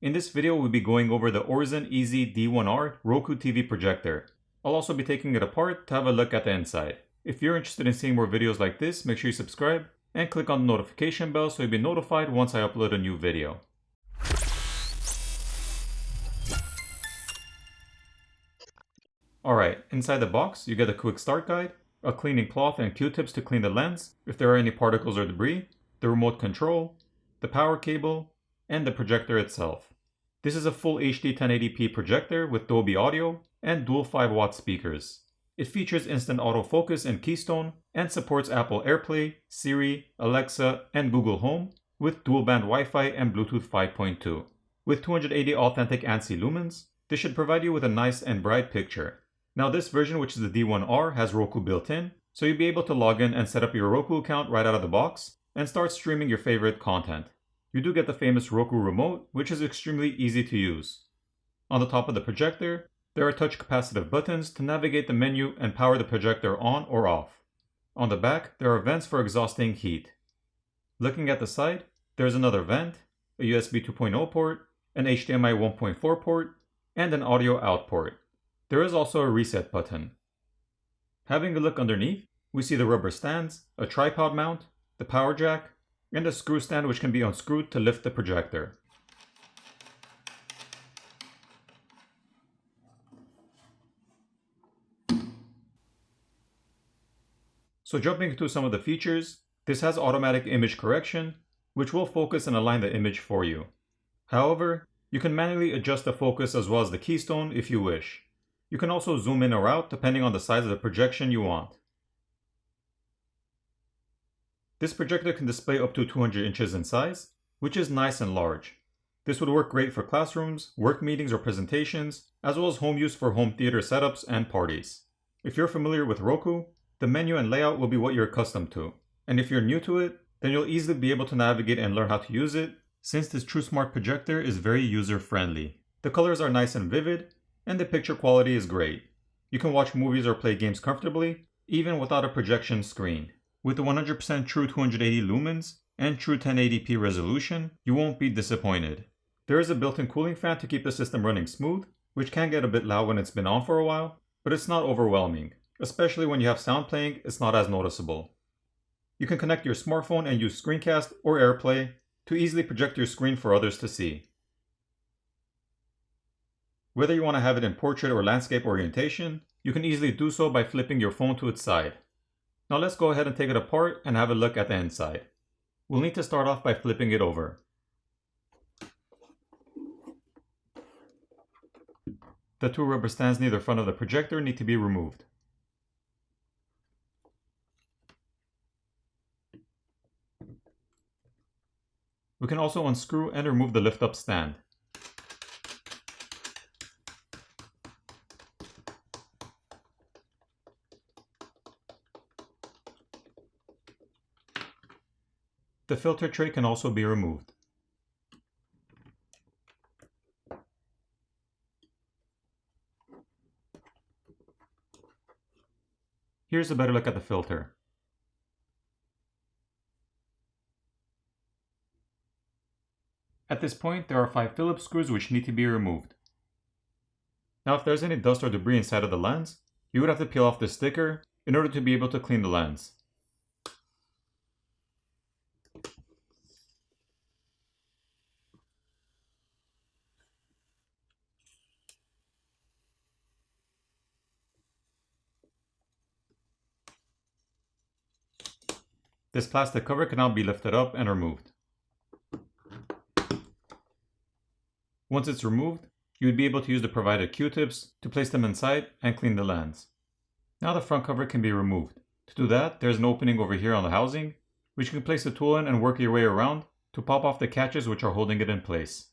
In this video, we'll be going over the Aurzen EAZZE D1R Roku TV projector. I'll also be taking it apart to have a look at the inside. If you're interested in seeing more videos like this, make sure you subscribe and click on the notification bell so you'll be notified once I upload a new video. Alright, inside the box you get a quick start guide, a cleaning cloth and Q-tips to clean the lens if there are any particles or debris, the remote control, the power cable, and the projector itself. This is a full HD 1080p projector with Dolby Audio and dual 5-watt speakers. It features instant autofocus and keystone and supports Apple AirPlay, Siri, Alexa, and Google Home with dual band Wi-Fi and Bluetooth 5.2. With 280 authentic ANSI lumens, this should provide you with a nice and bright picture. Now this version, which is the D1R, has Roku built in, so you'll be able to log in and set up your Roku account right out of the box and start streaming your favorite content. You do get the famous Roku remote, which is extremely easy to use. On the top of the projector, there are touch capacitive buttons to navigate the menu and power the projector on or off. On the back, there are vents for exhausting heat. Looking at the side, there's another vent, a USB 2.0 port, an HDMI 1.4 port, and an audio out port. There is also a reset button. Having a look underneath, we see the rubber stands, a tripod mount, the power jack, and a screw stand which can be unscrewed to lift the projector. So jumping into some of the features, this has automatic image correction, which will focus and align the image for you. However, you can manually adjust the focus as well as the keystone if you wish. You can also zoom in or out depending on the size of the projection you want. This projector can display up to 200 inches in size, which is nice and large. This would work great for classrooms, work meetings or presentations, as well as home use for home theater setups and parties. If you're familiar with Roku, the menu and layout will be what you're accustomed to. And if you're new to it, then you'll easily be able to navigate and learn how to use it, since this TrueSmart projector is very user-friendly. The colors are nice and vivid, and the picture quality is great. You can watch movies or play games comfortably, even without a projection screen. With the 100% true 280 lumens and true 1080p resolution, you won't be disappointed. There is a built-in cooling fan to keep the system running smooth, which can get a bit loud when it's been on for a while, but it's not overwhelming. Especially when you have sound playing, it's not as noticeable. You can connect your smartphone and use Screencast or AirPlay to easily project your screen for others to see. Whether you want to have it in portrait or landscape orientation, you can easily do so by flipping your phone to its side. Now let's go ahead and take it apart and have a look at the inside. We'll need to start off by flipping it over. The two rubber stands near the front of the projector need to be removed. We can also unscrew and remove the lift-up stand. The filter tray can also be removed. Here's a better look at the filter. At this point, there are 5 Phillips screws which need to be removed. Now if there's any dust or debris inside of the lens, you would have to peel off the sticker in order to be able to clean the lens. This plastic cover can now be lifted up and removed. Once it's removed, you would be able to use the provided Q-tips to place them inside and clean the lens. Now the front cover can be removed. To do that, there's an opening over here on the housing, which you can place the tool in and work your way around to pop off the catches which are holding it in place.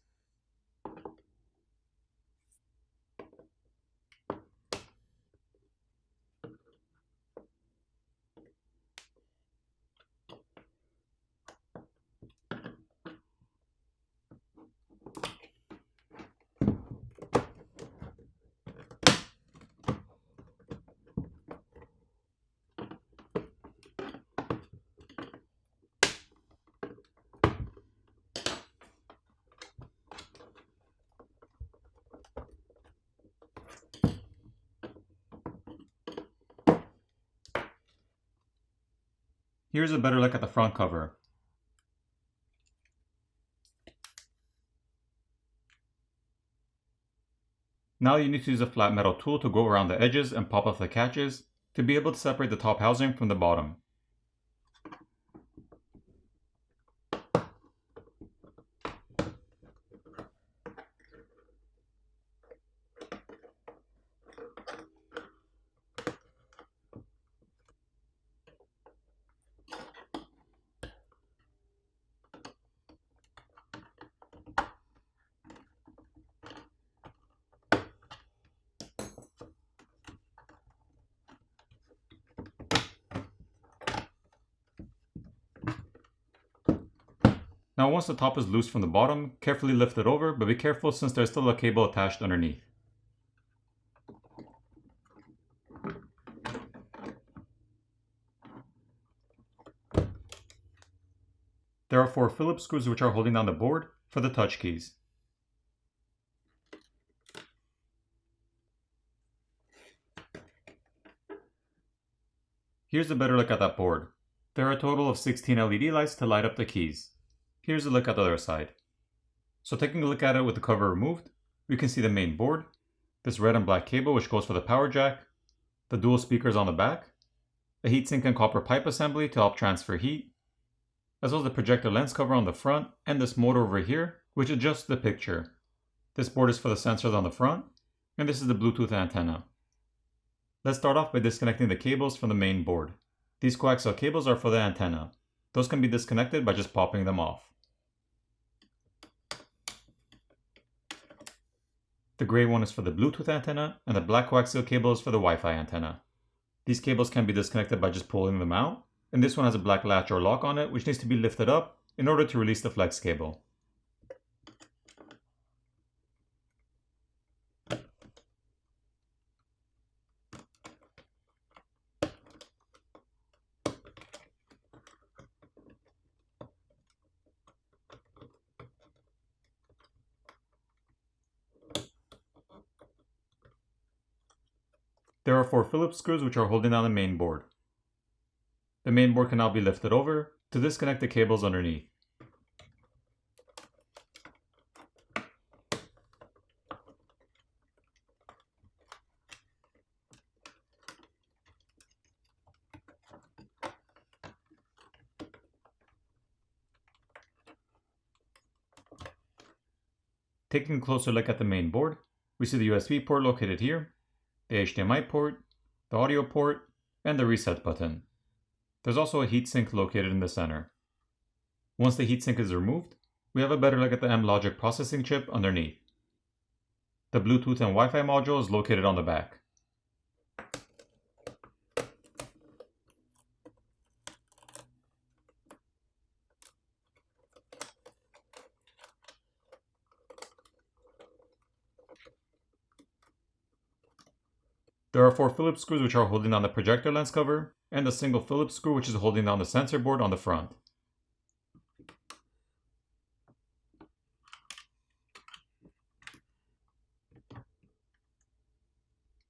Here's a better look at the front cover. Now you need to use a flat metal tool to go around the edges and pop off the catches to be able to separate the top housing from the bottom. Now once the top is loose from the bottom, carefully lift it over, but be careful since there's still a cable attached underneath. There are 4 Phillips screws which are holding down the board for the touch keys. Here's a better look at that board. There are a total of 16 LED lights to light up the keys. Here's a look at the other side. So taking a look at it with the cover removed, we can see the main board, this red and black cable which goes for the power jack, the dual speakers on the back, a heatsink and copper pipe assembly to help transfer heat, as well as the projector lens cover on the front and this motor over here which adjusts the picture. This board is for the sensors on the front, and this is the Bluetooth antenna. Let's start off by disconnecting the cables from the main board. These coaxial cables are for the antenna. Those can be disconnected by just popping them off. The gray one is for the Bluetooth antenna, and the black coaxial cable is for the Wi-Fi antenna. These cables can be disconnected by just pulling them out, and this one has a black latch or lock on it which needs to be lifted up in order to release the flex cable. There are 4 Phillips screws which are holding down the main board. The main board can now be lifted over to disconnect the cables underneath. Taking a closer look at the main board, we see the USB port located here, the HDMI port, the audio port, and the reset button. There's also a heatsink located in the center. Once the heatsink is removed, we have a better look at the M-Logic processing chip underneath. The Bluetooth and Wi-Fi module is located on the back. There are 4 Phillips screws which are holding down the projector lens cover, and a single Phillips screw which is holding down the sensor board on the front.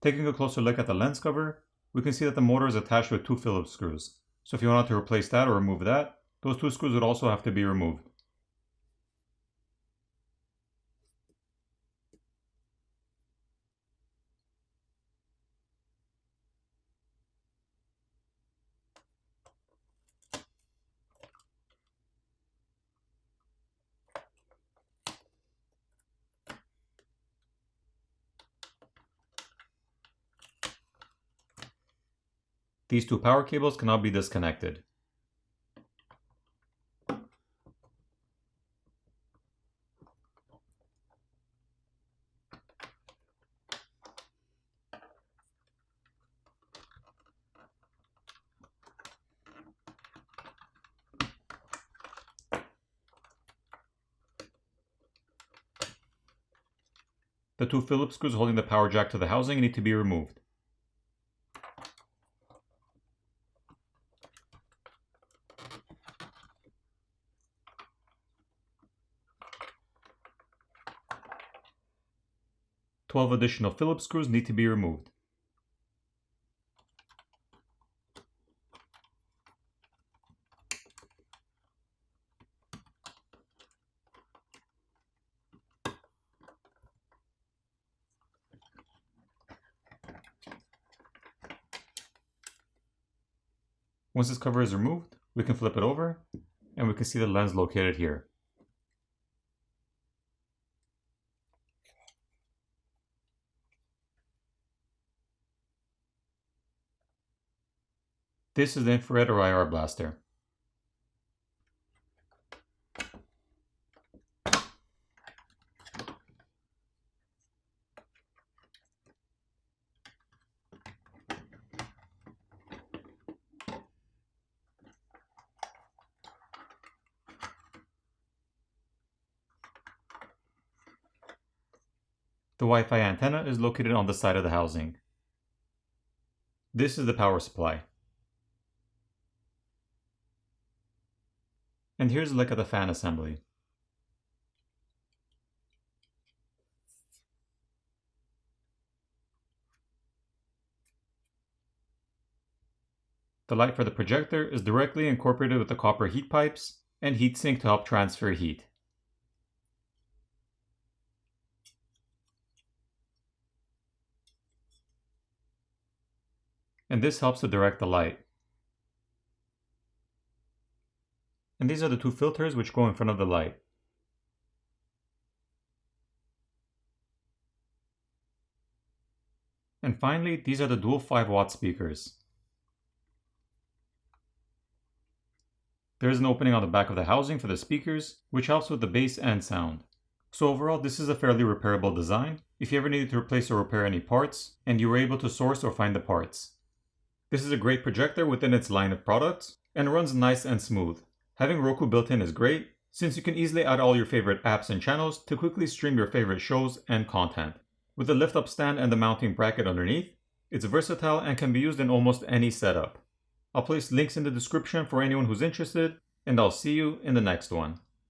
Taking a closer look at the lens cover, we can see that the motor is attached with 2 Phillips screws. So if you wanted to replace that or remove that, those 2 screws would also have to be removed. These 2 power cables cannot be disconnected. The 2 Phillips screws holding the power jack to the housing need to be removed. "12 additional Phillips screws need to be removed. Once this cover is removed, we can flip it over and we can see the lens located here. This is the infrared or IR blaster. The Wi-Fi antenna is located on the side of the housing. This is the power supply. And here's a look at the fan assembly. The light for the projector is directly incorporated with the copper heat pipes and heatsink to help transfer heat. And this helps to direct the light. And these are the two filters which go in front of the light. And finally, these are the dual 5-watt speakers. There is an opening on the back of the housing for the speakers, which helps with the bass and sound. So overall, this is a fairly repairable design if you ever needed to replace or repair any parts, and you were able to source or find the parts. This is a great projector within its line of products, and runs nice and smooth. Having Roku built in is great, since you can easily add all your favorite apps and channels to quickly stream your favorite shows and content. With the lift-up stand and the mounting bracket underneath, it's versatile and can be used in almost any setup. I'll place links in the description for anyone who's interested, and I'll see you in the next one.